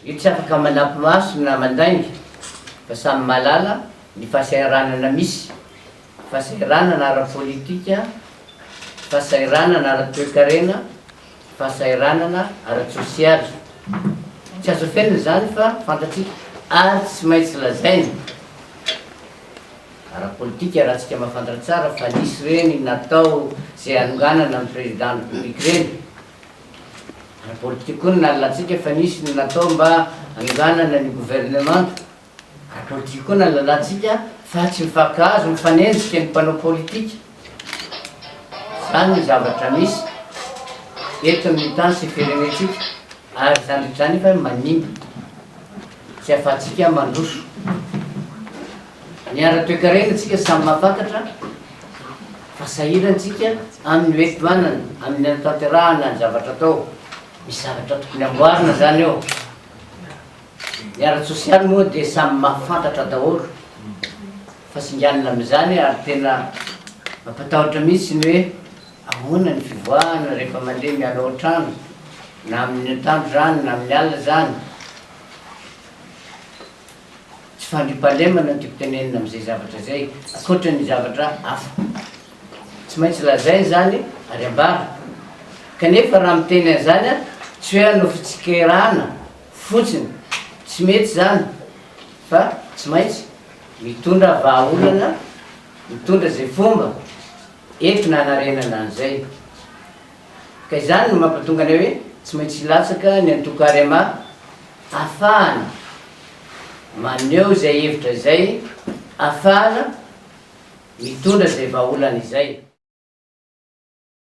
io tsy afaka manampy maso na mandainga fa samy malala ny fahasairanana misy, fahasairanana ara-politika, fahasairanana ara-toekarena, fahasairanana ara-tsosialy. Tsy azo fenina zany fa fantatsika ary tsy maintsy lazaina ara-politika raha tsika mahafantatra tsara fa nisy reny natao zay anonganana amin'ny président république reny. Ara-politika koa ny nalalantsika fa nisy ny natao mba anonganana ny gouvernement. Ara-politika koa nalalantsika fa tsy mifankahazo mifanenjika ny mpanao politika. Zany ny zavatra misy eto amin'ny tany sy firenetsika ary zany zany fa manimba tsy afatsika mandroso. Ny ara-toekarena tsika samy mahafantatra fa sahirantsika amin'ny mety manana amin'ny anatanterahana ny zavatra atao. Misy zavatra tokony amboarina zany eo. Ny ara-tsosialy moa dia samy mahafantatra daholo fa singanina amin'izany ary tena mampatahotra mihitsy ny hoe ahoana ny fivoahana rehefa mandeha miala an-trano na amin'ny atoandro zany na amin'ny alina zany. Tsy fandriam-pahalemana no tiako tenenina amin'izay zavatra zay ankoatra ny zavatra hafa. Tsy maintsy lazaina zany ary ambara. Kanefa raha miteny an'izany a tsy hoe hanao fitsikirana fotsiny, tsy mety zany fa tsy maintsy mitondra vahaolana, mitondra zay fomba entina hanarenana an'izay. Ka izany no mampatonga anay hoe tsy maintsy hilatsaka ny antokary ama ahafahana maneho zay hevitra zay, ahafahana mitondra zay vahaolana izay.